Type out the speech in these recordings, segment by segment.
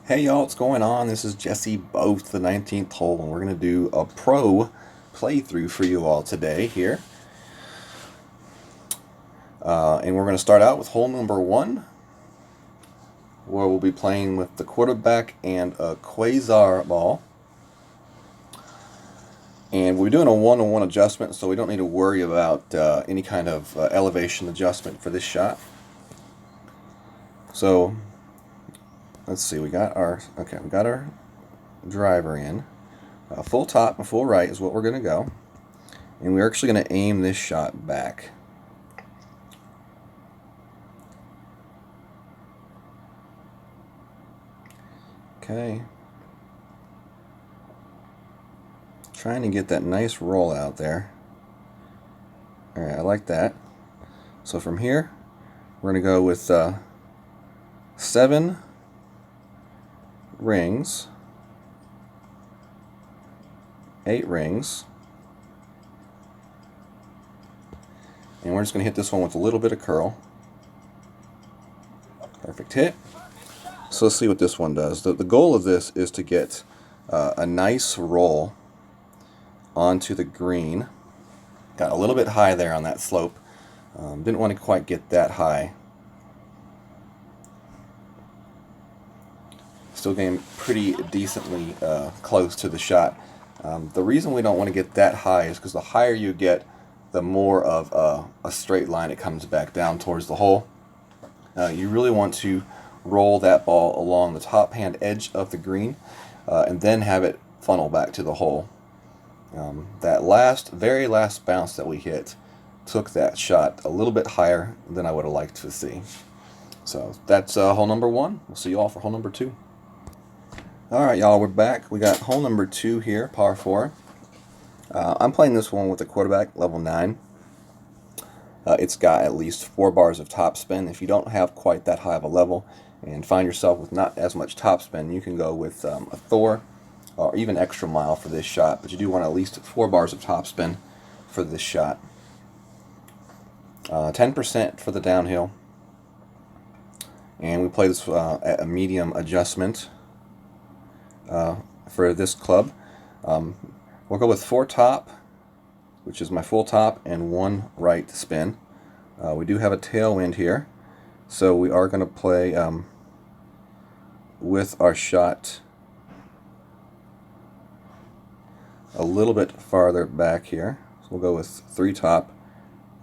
Hey y'all, what's going on? This is Jesse Both, the 19th hole, and we're going to do a pro playthrough for you all today here. And we're going to start out with hole number 1, where we'll be playing with the quarterback and a quasar ball. And we're doing a 1-on-1 adjustment, so we don't need to worry about any kind of elevation adjustment for this shot. So let's see, we got our driver in. Full top and full right is what we're going to go. And we're actually going to aim this shot back. Okay. Trying to get that nice roll out there. Alright, I like that. So from here, we're going to go with 7 rings, 8 rings, and we're just going to hit this one with a little bit of curl. Perfect hit. So let's see what this one does. The goal of this is to get a nice roll onto the green. Got a little bit high there on that slope. Didn't want to quite get that high. Still getting pretty decently close to the shot. The reason we don't want to get that high is because the higher you get, the more of a straight line it comes back down towards the hole. You really want to roll that ball along the top hand edge of the green and then have it funnel back to the hole. That very last bounce that we hit took that shot a little bit higher than I would have liked to see. So that's hole number 1. We'll see you all for hole number 2. Alright y'all, we're back. We got hole number 2 here, par 4. I'm playing this one with a quarterback, level 9. It's got at least 4 bars of topspin. If you don't have quite that high of a level and find yourself with not as much topspin, you can go with a Thor or even extra mile for this shot, but you do want at least 4 bars of topspin for this shot. 10% for the downhill, and we play this at a medium adjustment for this club. We'll go with 4 top, which is my full top, and 1 right spin. We do have a tailwind here, so we are going to play with our shot a little bit farther back here. So we'll go with 3 top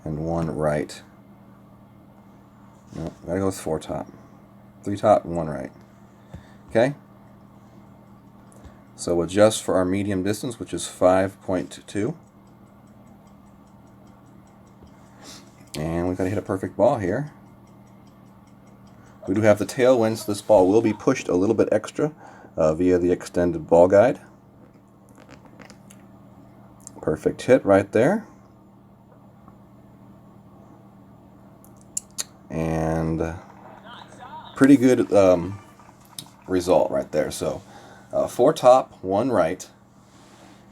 and 1 right. No, gotta go with 4 top. 3 top and 1 right. Okay? So we'll adjust for our medium distance, which is 5.2. And we've got to hit a perfect ball here. We do have the tailwind, so this ball will be pushed a little bit extra via the extended ball guide. Perfect hit right there. And pretty good result right there. So 4 top, 1 right,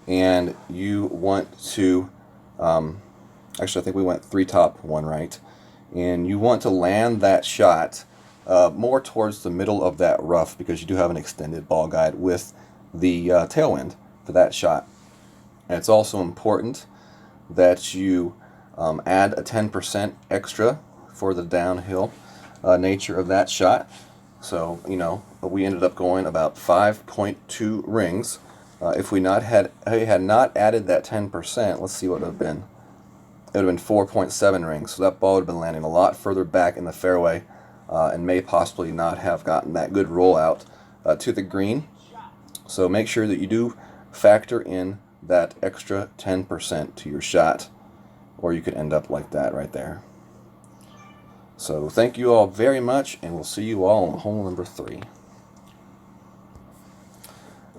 and you want to actually I think we went 3 top, 1 right, and you want to land that shot more towards the middle of that rough, because you do have an extended ball guide with the tailwind for that shot. And it's also important that you add a 10% extra for the downhill nature of that shot. So, you know, we ended up going about 5.2 rings. If we had not added that 10%, let's see what it would have been. It would have been 4.7 rings. So that ball would have been landing a lot further back in the fairway and may possibly not have gotten that good rollout to the green. So make sure that you do factor in that extra 10% to your shot, or you could end up like that right there. So thank you all very much, and we'll see you all on hole number 3.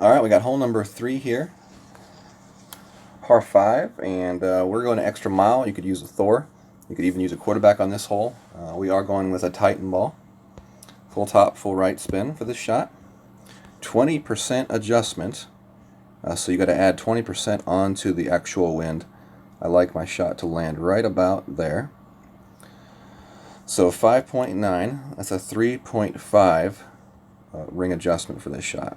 Alright, we got hole number 3 here. Par 5, and we're going to extra mile. You could use a Thor. You could even use a quarterback on this hole. We are going with a Titan ball. Full top, full right spin for this shot. 20% adjustment. So you got to add 20% onto the actual wind. I like my shot to land right about there. So 5.9, that's a 3.5 ring adjustment for this shot.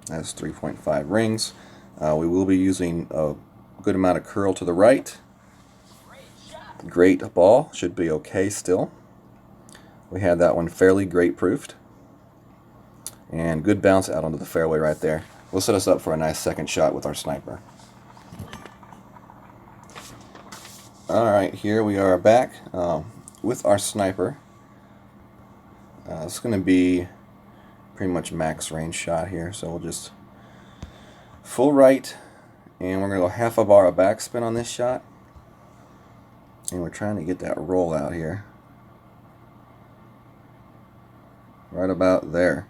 That's 3.5 rings. We will be using a good amount of curl to the right. Great ball, should be okay still. We had that one fairly great proofed. And good bounce out onto the fairway right there. We'll set us up for a nice second shot with our sniper. Alright, here we are back with our sniper. It's going to be pretty much max range shot here, so we'll just full right, and we're going to go half a bar of backspin on this shot. And we're trying to get that roll out here. Right about there.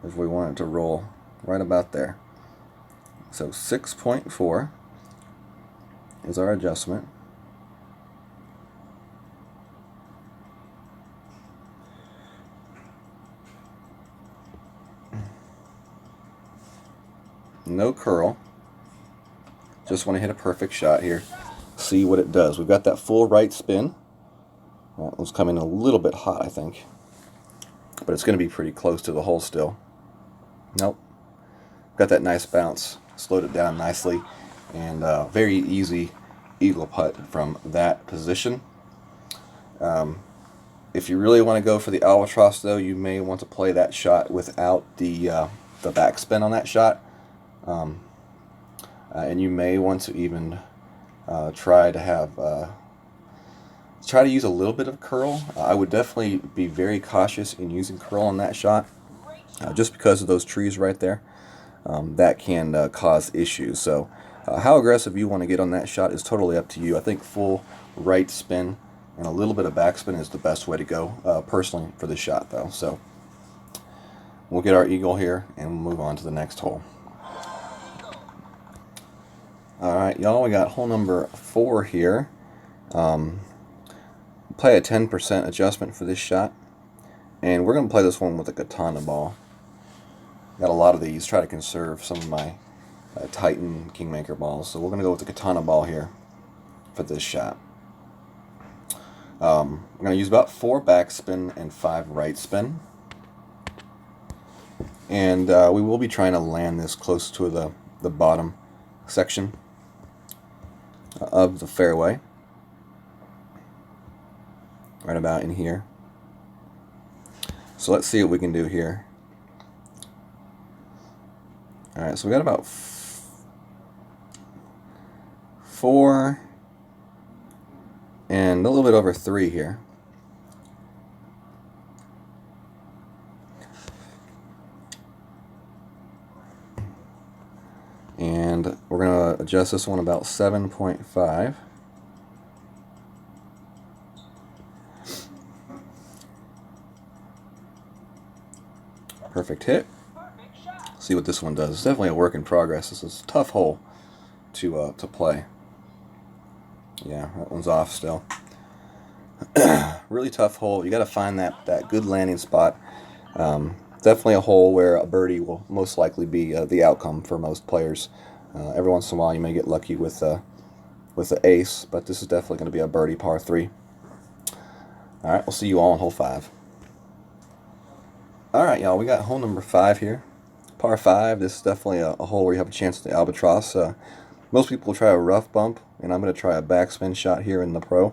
If we want it to roll, right about there. So 6.4 is our adjustment. No curl. Just want to hit a perfect shot here. See what it does. We've got that full right spin. That one's coming a little bit hot, I think. But it's going to be pretty close to the hole still. Nope. Got that nice bounce. Slowed it down nicely. And very easy eagle putt from that position. If you really want to go for the albatross, though, you may want to play that shot without the backspin on that shot. And you may want to even try to use a little bit of curl. I would definitely be very cautious in using curl on that shot, just because of those trees right there. That can cause issues. So how aggressive you want to get on that shot is totally up to you. I think full right spin and a little bit of backspin is the best way to go, personally, for this shot, though. So we'll get our eagle here and we'll move on to the next hole. Alright, y'all, we got hole number 4 here. Play a 10% adjustment for this shot. And we're going to play this one with a katana ball. Got a lot of these. Try to conserve some of my Titan Kingmaker balls. So we're going to go with the katana ball here for this shot. We're going to use about 4 backspin and 5 right spin. And we will be trying to land this close to the bottom section of the fairway, right about in here. So let's see what we can do here. Alright, so we got about 4 and a little bit over 3 here. And we're going to adjust this one about 7.5. Perfect hit. See what this one does. It's definitely a work in progress. This is a tough hole to play. Yeah, that one's off still. Really tough hole. You got to find that good landing spot. Definitely a hole where a birdie will most likely be the outcome for most players. Every once in a while you may get lucky with the ace, but this is definitely going to be a birdie par 3. Alright, we'll see you all on hole 5. Alright, y'all, we got hole number 5 here. Par 5, this is definitely a hole where you have a chance at the albatross. Most people will try a rough bump, and I'm going to try a backspin shot here in the pro.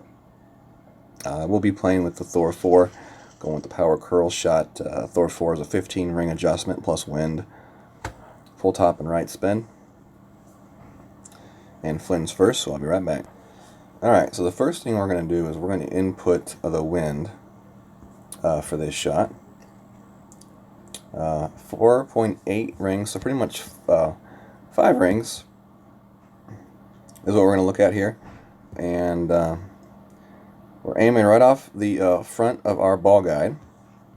We'll be playing with the Thor 4. Going with the power curl shot. Thor 4 is a 15 ring adjustment plus wind. Full top and right spin. And Flynn's first, so I'll be right back. Alright, so the first thing we're going to do is we're going to input the wind for this shot. 4.8 rings, so pretty much 5 rings is what we're going to look at here. And we're aiming right off the front of our ball guide.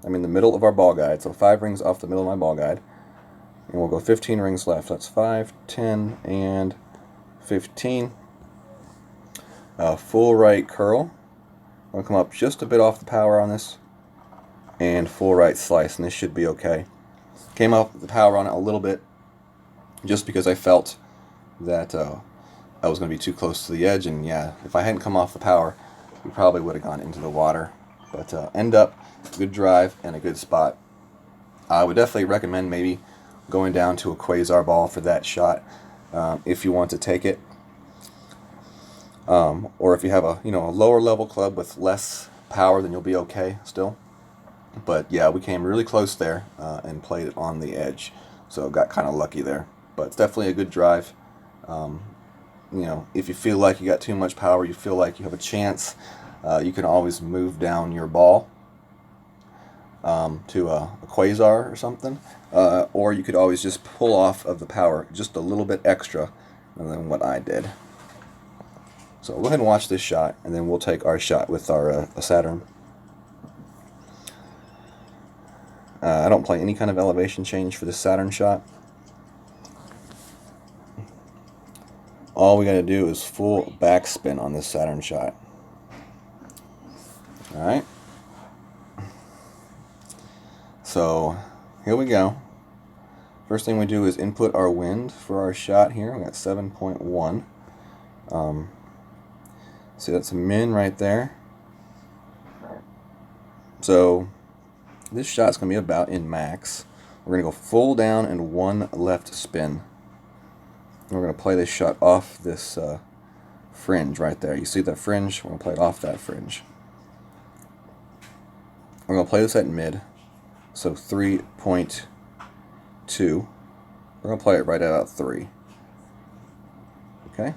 I mean the middle of our ball guide. So 5 rings off the middle of my ball guide. And we'll go 15 rings left. That's 5, 10, and 15. Full right curl. I'm going to come up just a bit off the power on this. And full right slice. And this should be okay. Came up with the power on it a little bit. Just because I felt that I was going to be too close to the edge. And yeah, if I hadn't come off the power, we probably would have gone into the water. But end up, good drive and a good spot. I would definitely recommend maybe going down to a quasar ball for that shot if you want to take it. Or if you have a a lower level club with less power, then you'll be okay still. But yeah, we came really close there and played it on the edge, so got kind of lucky there. But it's definitely a good drive. If you feel like you got too much power, you feel like you have a chance, you can always move down your ball to a quasar or something, or you could always just pull off of the power just a little bit extra than what I did. So go ahead and watch this shot, and then we'll take our shot with our Saturn. I don't play any kind of elevation change for this Saturn shot. All we got to do is full backspin on this Saturn shot. Alright. So here we go. First thing we do is input our wind for our shot here. We got 7.1. See, that's a min right there. So this shot's going to be about in max. We're going to go full down and one left spin. And we're going to play this shot off this fringe right there. You see that fringe? We're going to play it off that fringe. We're going to play this at mid. So 3.2. We're going to play it right at about 3. Okay?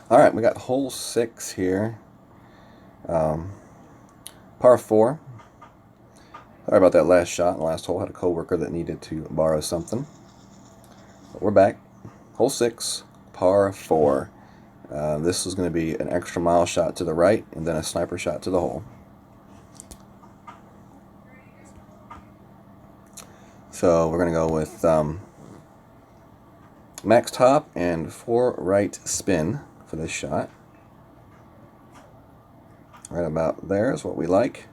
Alright, we got hole 6 here. Par 4. Sorry about that last shot. The last hole had a coworker that needed to borrow something. But we're back. Hole 6, par 4. This is going to be an extra mile shot to the right and then a sniper shot to the hole. So we're going to go with max top and 4 right spin for this shot. Right about there is what we like.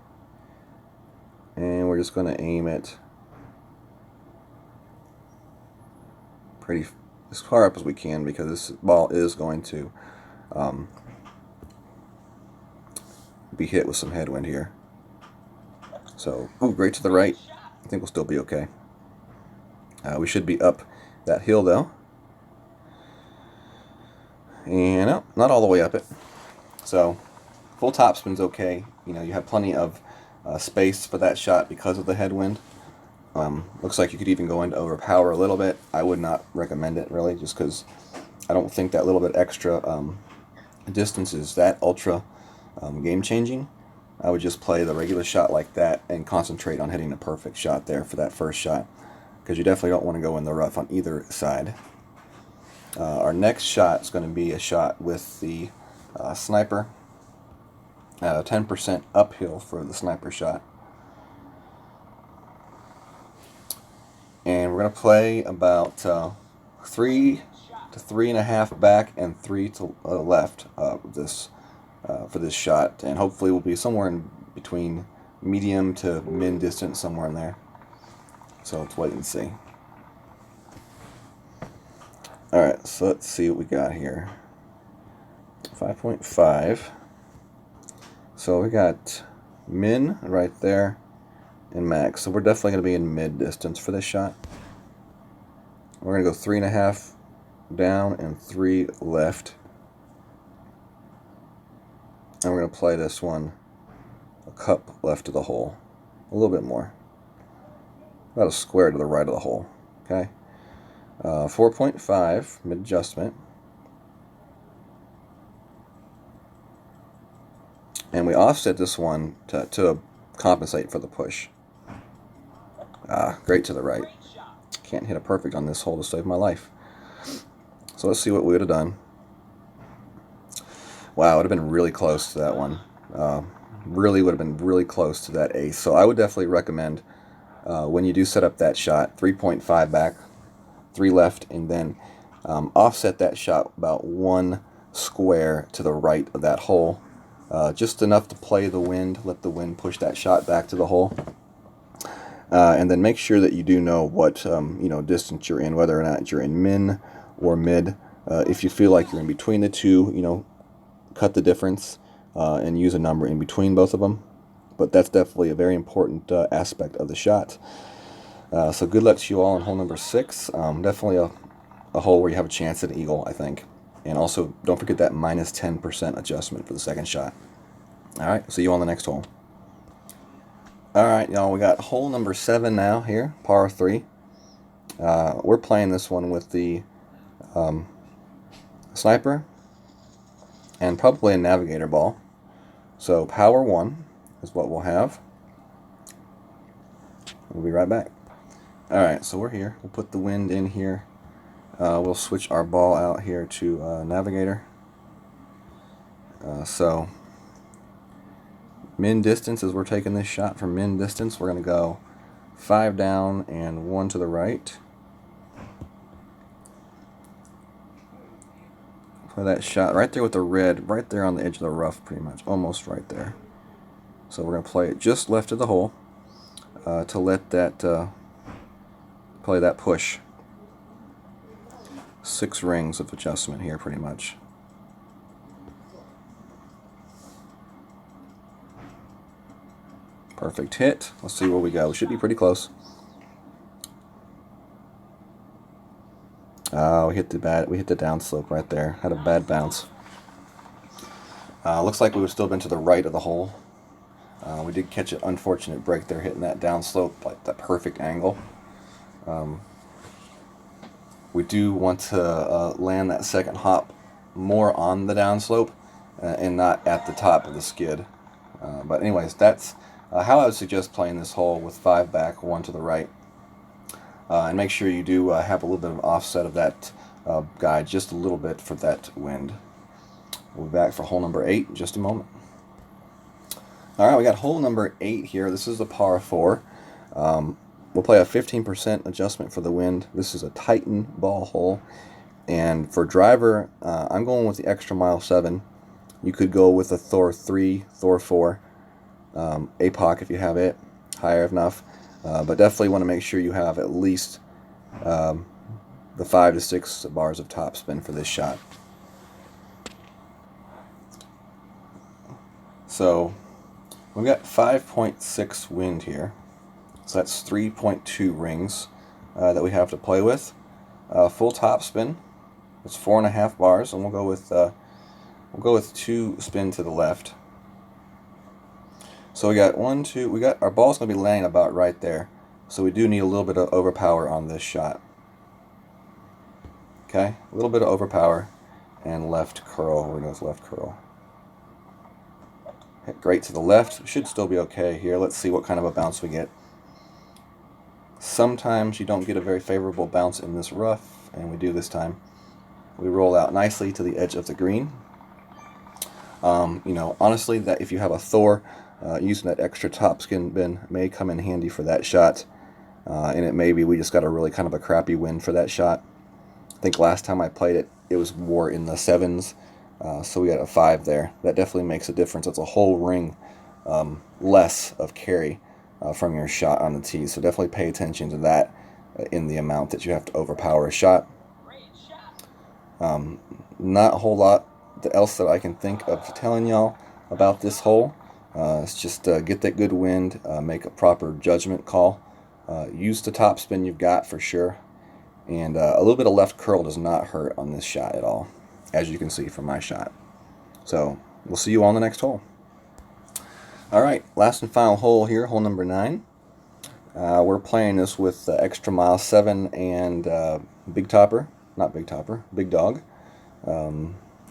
And we're just going to aim it pretty as far up as we can, because this ball is going to be hit with some headwind here. So, ooh, great to the right. I think we'll still be okay. We should be up that hill though. And no, not all the way up it. So full topspin's okay. You have plenty of space for that shot because of the headwind. Looks like you could even go into overpower a little bit. I would not recommend it really, just because I don't think that little bit extra distance is that ultra game changing. I would just play the regular shot like that and concentrate on hitting the perfect shot there for that first shot, because you definitely don't want to go in the rough on either side. Our next shot is going to be a shot with the sniper. 10% uphill for the sniper shot. And we're going to play about 3 to 3.5 back and 3 to left this for this shot. And hopefully we'll be somewhere in between medium to mid distance, somewhere in there. So let's wait and see. Alright, so let's see what we got here. 5.5. So we got min right there and max. So we're definitely going to be in mid distance for this shot. We're going to go 3.5 down and 3 left. And we're going to play this one a cup left of the hole. A little bit more. About a square to the right of the hole. Okay. 4.5 mid adjustment. And we offset this one to compensate for the push. Great to the right. Can't hit a perfect on this hole to save my life. So let's see what we would have done. Wow, it would have been really close to that one. Really would have been really close to that ace. So I would definitely recommend when you do set up that shot, 3.5 back, 3 left, and then offset that shot about 1 square to the right of that hole, just enough to play the wind, let the wind push that shot back to the hole. And then make sure that you do know what distance you're in, whether or not you're in min or mid. If you feel like you're in between the two, cut the difference and use a number in between both of them. But that's definitely a very important aspect of the shot. So good luck to you all on hole number 6. Definitely a hole where you have a chance at an eagle, I think. And also, don't forget that minus 10% adjustment for the second shot. All right, see you on the next hole. All right, y'all, we got hole number 7 now here, par 3. We're playing this one with the sniper and probably a navigator ball. So power 1 is what we'll have. We'll be right back. All right, so we're here. We'll put the wind in here. We'll switch our ball out here to navigator. So min distance, as we're taking this shot from min distance, we're going to go 5 down and 1 to the right. Play that shot right there with the red, right there on the edge of the rough, pretty much, almost right there. So we're going to play it just left of the hole to let that play that push. 6 rings of adjustment here, pretty much. Perfect hit. Let's see where we go. We should be pretty close. We hit the downslope right there. Had a bad bounce. Looks like we would still been to the right of the hole. We did catch an unfortunate break there, hitting that downslope, like that perfect angle. We do want to land that second hop more on the downslope and not at the top of the skid. But anyways, that's how I would suggest playing this hole with 5 back, 1 to the right. And make sure you do have a little bit of offset of that guide, just a little bit for that wind. We'll be back for hole number 8 in just a moment. All right, we got hole number 8 here. This is a par 4. We'll play a 15% adjustment for the wind. This is a Titan ball hole. And for driver, I'm going with the extra mile 7. You could go with a Thor 3, Thor 4. APOC if you have it, higher enough, but definitely want to make sure you have at least the 5 to 6 bars of topspin for this shot. So we've got 5.6 wind here, so that's 3.2 rings that we have to play with. Full topspin, it's 4.5 bars, and we'll go with 2 spin to the left. So we got 1, 2, our ball's going to be laying about right there. So we do need a little bit of overpower on this shot. Okay, a little bit of overpower and left curl. We're going to go left curl. Hit great to the left. Should still be okay here. Let's see what kind of a bounce we get. Sometimes you don't get a very favorable bounce in this rough, and we do this time. We roll out nicely to the edge of the green. Honestly, that if you have a Thor, using that extra topspin bin may come in handy for that shot. And it may be we just got a really kind of a crappy wind for that shot. I think last time I played it, it was more in the 7s. So we got a 5 there. That definitely makes a difference. It's a whole ring less of carry from your shot on the tee. So definitely pay attention to that in the amount that you have to overpower a shot. Not a whole lot else that I can think of telling y'all about this hole. It's just get that good wind, make a proper judgment call, use the topspin you've got for sure, and a little bit of left curl does not hurt on this shot at all, as you can see from my shot. So we'll see you on the next hole. All right, last and final hole here, hole number 9. We're playing this with extra mile 7 and big dog.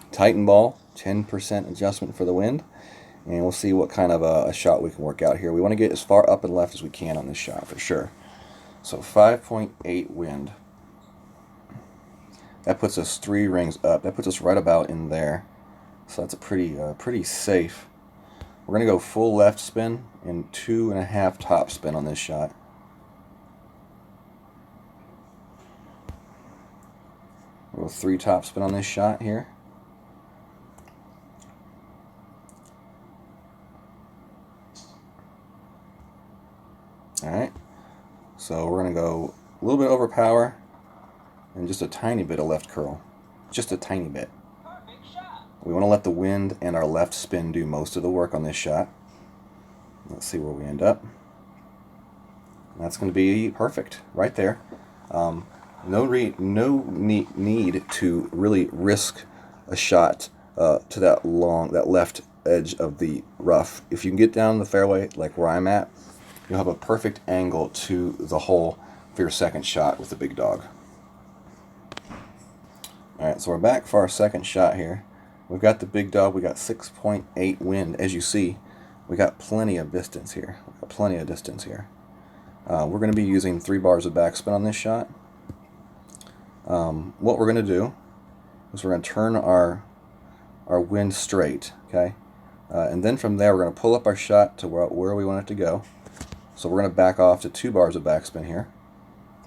Titan ball, 10% adjustment for the wind. And we'll see what kind of a shot we can work out here. We want to get as far up and left as we can on this shot for sure. So 5.8 wind. That puts us 3 rings up. That puts us right about in there. So that's a pretty safe. We're going to go full left spin and 2.5 top spin on this shot. A little 3 top spin on this shot here. Alright, so we're going to go a little bit over power and just a tiny bit of left curl. Just a tiny bit. We want to let the wind and our left spin do most of the work on this shot. Let's see where we end up. That's going to be perfect right there. No need to really risk a shot to that left edge of the rough. If you can get down the fairway like where I'm at, you'll have a perfect angle to the hole for your second shot with the big dog. Alright, so we're back for our second shot here. We've got the big dog. We got 6.8 wind. As you see, we got plenty of distance here. We're going to be using 3 bars of backspin on this shot. What we're going to do is we're going to turn our wind straight, okay? And then from there, we're going to pull up our shot to where we want it to go. So we're going to back off to 2 bars of backspin here.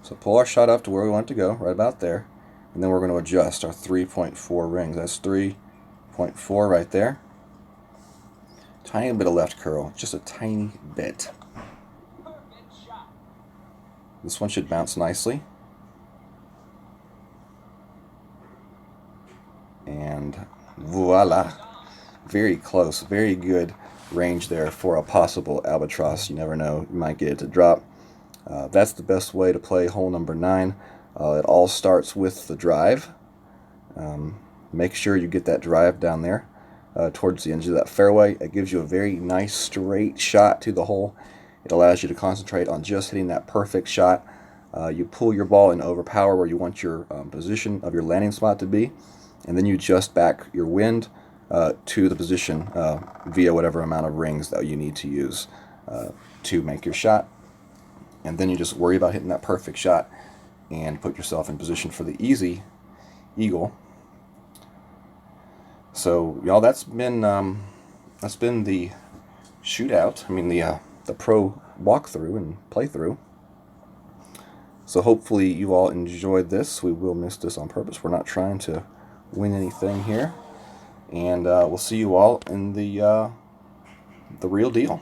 So pull our shot up to where we want it to go, right about there. And then we're going to adjust our 3.4 rings. That's 3.4 right there. Tiny bit of left curl, just a tiny bit. This one should bounce nicely. And voila. Very close, very good range there for a possible albatross. You never know, you might get it to drop. That's the best way to play hole number 9. It all starts with the drive. Make sure you get that drive down there towards the edge of that fairway. It gives you a very nice straight shot to the hole. It allows you to concentrate on just hitting that perfect shot. You pull your ball in over power where you want your position of your landing spot to be, and then you adjust back your wind to the position via whatever amount of rings that you need to use to make your shot. And then you just worry about hitting that perfect shot and put yourself in position for the easy eagle. So y'all, that's been the shootout. I mean the pro walkthrough and playthrough. So hopefully you all enjoyed this. We will miss this on purpose. We're not trying to win anything here, and we'll see you all in the real deal.